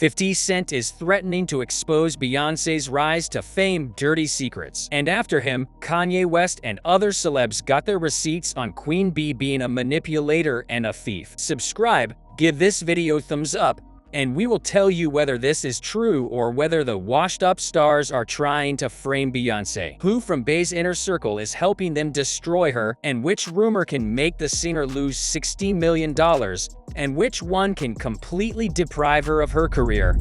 50 Cent is threatening to expose Beyoncé's rise to fame dirty secrets. And after him, Kanye West and other celebs got their receipts on Queen Bey being a manipulator and a thief. Subscribe, give this video thumbs up, and we will tell you whether this is true or whether the washed-up stars are trying to frame Beyoncé. Who from Bey's inner circle is helping them destroy her, and which rumor can make the singer lose $60 million, and which one can completely deprive her of her career.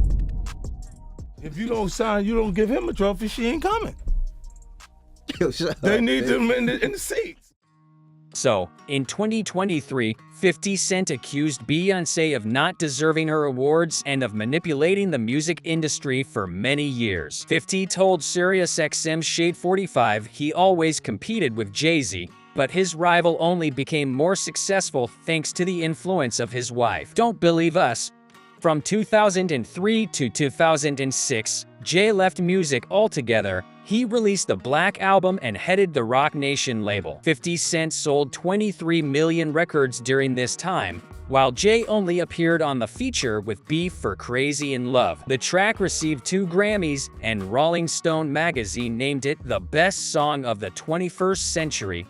If you don't sign, you don't give him a trophy, she ain't coming. Yo, they need them in the seats. So, in 2023, 50 Cent accused Beyoncé of not deserving her awards and of manipulating the music industry for many years. 50 told SiriusXM's Shade 45 he always competed with Jay-Z, but his rival only became more successful thanks to the influence of his wife. Don't believe us? From 2003 to 2006, Jay left music altogether. He released the Black Album and headed the Roc Nation label. 50 Cent sold 23 million records during this time, while Jay only appeared on the feature with Beef for Crazy in Love. The track received 2 Grammys, and Rolling Stone magazine named it the best song of the 21st century.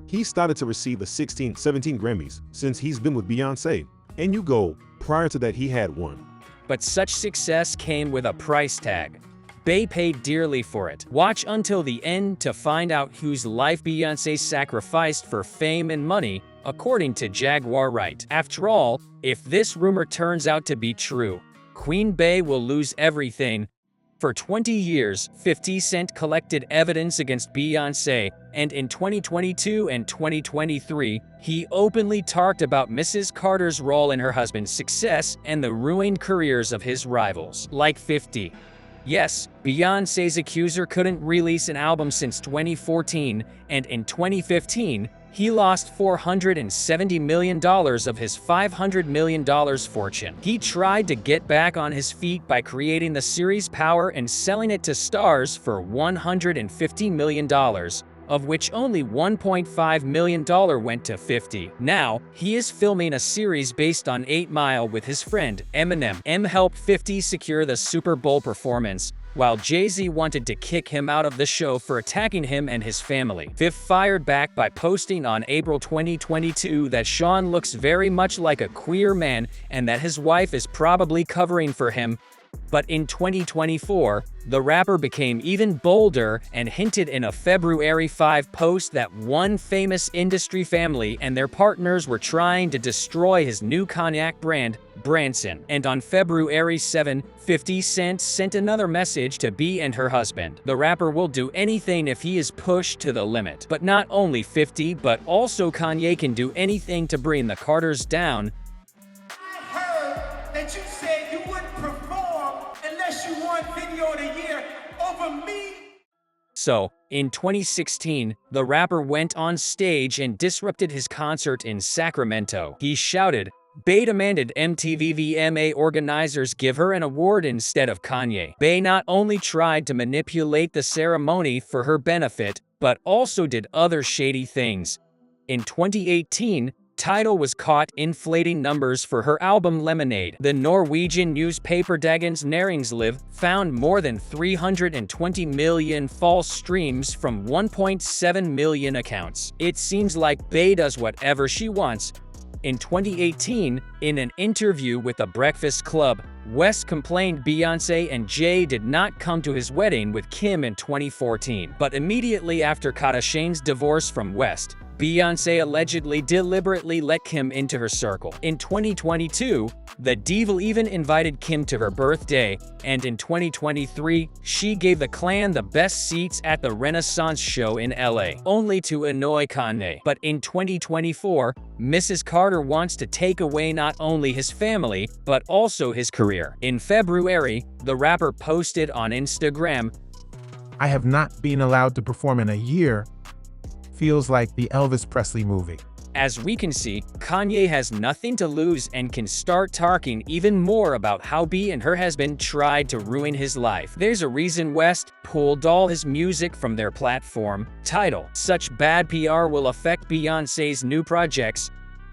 He started to receive 17 Grammys since he's been with Beyoncé, and you go, prior to that he had 1. But such success came with a price tag. Bey paid dearly for it. Watch until the end to find out whose life Beyoncé sacrificed for fame and money, according to Jaguar Wright. After all, if this rumor turns out to be true, Queen Bey will lose everything. For 20 years, 50 Cent collected evidence against Beyoncé, and in 2022 and 2023, he openly talked about Mrs. Carter's role in her husband's success and the ruined careers of his rivals. Like 50. Yes, Beyoncé's accuser couldn't release an album since 2014, and in 2015, he lost $470 million of his $500 million fortune. He tried to get back on his feet by creating the series Power and selling it to stars for $150 million, of which only $1.5 million went to 50. Now, he is filming a series based on 8 Mile with his friend, Eminem. M helped 50 secure the Super Bowl performance, while Jay-Z wanted to kick him out of the show for attacking him and his family. 50 fired back by posting on April 2022 that Sean looks very much like a queer man and that his wife is probably covering for him. But in 2024, the rapper became even bolder and hinted in a February 5 post that one famous industry family and their partners were trying to destroy his new cognac brand, Branson. And on February 7, 50 Cent sent another message to Bey and her husband. The rapper will do anything if he is pushed to the limit. But not only 50, but also Kanye can do anything to bring the Carters down. I heard that you said you wouldn't perform unless you won Video of the Year over me. So, in 2016, the rapper went on stage and disrupted his concert in Sacramento. He shouted, Bey demanded MTV VMA organizers give her an award instead of Kanye. Bey not only tried to manipulate the ceremony for her benefit, but also did other shady things. In 2018, Tidal was caught inflating numbers for her album Lemonade. The Norwegian newspaper Dagens Næringsliv found more than 320 million false streams from 1.7 million accounts. It seems like Bey does whatever she wants. In 2018, in an interview with The Breakfast Club, West complained Beyoncé and Jay did not come to his wedding with Kim in 2014. But immediately after Kardashian's divorce from West, Beyoncé allegedly deliberately let Kim into her circle. In 2022, the diva even invited Kim to her birthday, and in 2023, she gave the clan the best seats at the Renaissance show in LA, only to annoy Kanye. But in 2024, Mrs. Carter wants to take away not only his family, but also his career. In February, the rapper posted on Instagram, I have not been allowed to perform in a year. Feels like the Elvis Presley movie. As we can see, Kanye has nothing to lose and can start talking even more about how Bey and her husband tried to ruin his life. There's a reason West pulled all his music from their platform, Tidal. Such bad PR will affect Beyoncé's new projects.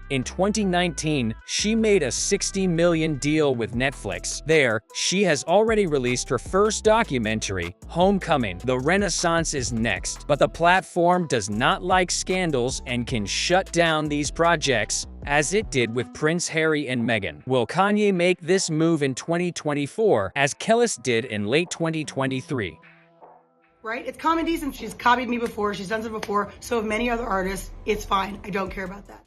In 2019, she made a $60 million deal with Netflix. There, she has already released her first documentary, Homecoming. The Renaissance is next, but the platform does not like scandals and can shut down these projects, as it did with Prince Harry and Meghan. Will Kanye make this move in 2024, as Kelis did in late 2023? Right? It's common decency. She's copied me before, she's done it before, so have many other artists. It's fine. I don't care about that.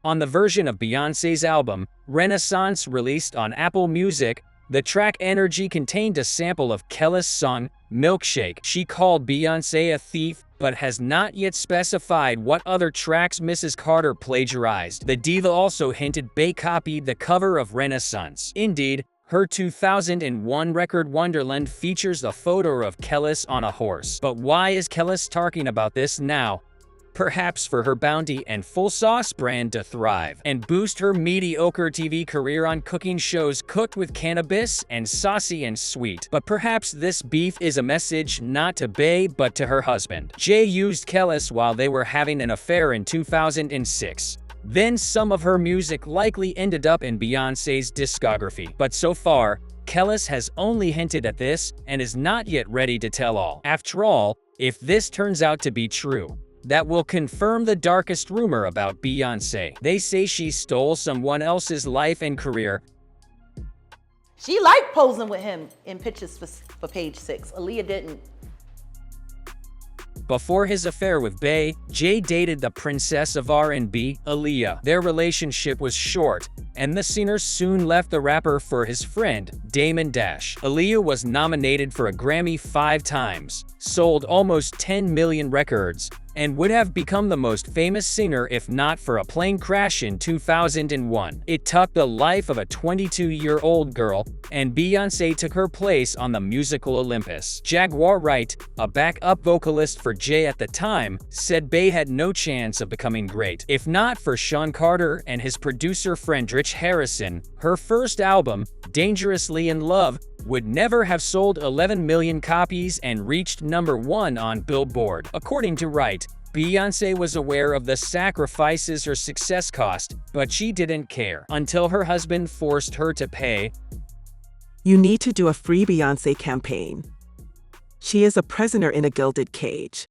On the version of Beyoncé's album, Renaissance, released on Apple Music, the track Energy contained a sample of Kelis' song, Milkshake. She called Beyoncé a thief, but has not yet specified what other tracks Mrs. Carter plagiarized. The diva also hinted Bey copied the cover of Renaissance. Indeed, her 2001 record Wonderland features a photo of Kelis on a horse. But why is Kelis talking about this now? Perhaps for her Bounty and Full Sauce brand to thrive and boost her mediocre TV career on cooking shows Cooked with Cannabis and Saucy and Sweet. But perhaps this beef is a message not to Bey but to her husband. Jay used Kelis while they were having an affair in 2006. Then some of her music likely ended up in Beyoncé's discography. But so far, Kelis has only hinted at this and is not yet ready to tell all. After all, if this turns out to be true, that will confirm the darkest rumor about Beyoncé. They say she stole someone else's life and career. She liked posing with him in pictures for Page 6. Aaliyah didn't. Before his affair with Bey, Jay dated the princess of R&B, Aaliyah. Their relationship was short, and the singer soon left the rapper for his friend, Damon Dash. Aaliyah was nominated for a Grammy 5 times, sold almost 10 million records, and would have become the most famous singer if not for a plane crash in 2001. It took the life of a 22-year-old girl, and Beyoncé took her place on the musical Olympus. Jaguar Wright, a backup vocalist for Jay at the time, said Bey had no chance of becoming great. If not for Sean Carter and his producer friend Rich Harrison, her first album, Dangerously in Love, would never have sold 11 million copies and reached #1 on Billboard. According to Wright, Beyoncé was aware of the sacrifices her success cost, but she didn't care until her husband forced her to pay. You need to do a free Beyoncé campaign. She is a prisoner in a gilded cage.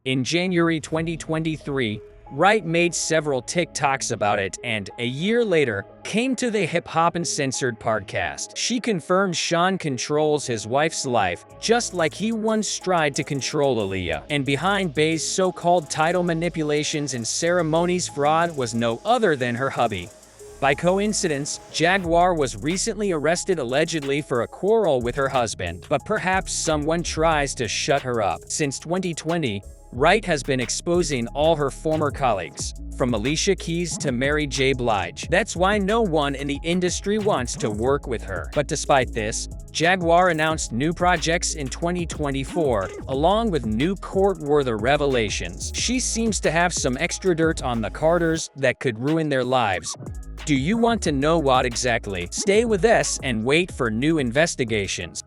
In January 2023, Wright made several TikToks about it and, a year later, came to the Hip Hop Uncensored podcast. She confirmed Sean controls his wife's life, just like he once tried to control Aaliyah. And behind Bey's so-called title manipulations and ceremonies fraud was no other than her hubby. By coincidence, Jaguar was recently arrested allegedly for a quarrel with her husband, but perhaps someone tries to shut her up. Since 2020, Wright has been exposing all her former colleagues, from Alicia Keys to Mary J. Blige. That's why no one in the industry wants to work with her. But despite this, Jaguar announced new projects in 2024, along with new court-worthy revelations. She seems to have some extra dirt on the Carters that could ruin their lives. Do you want to know what exactly? Stay with us and wait for new investigations.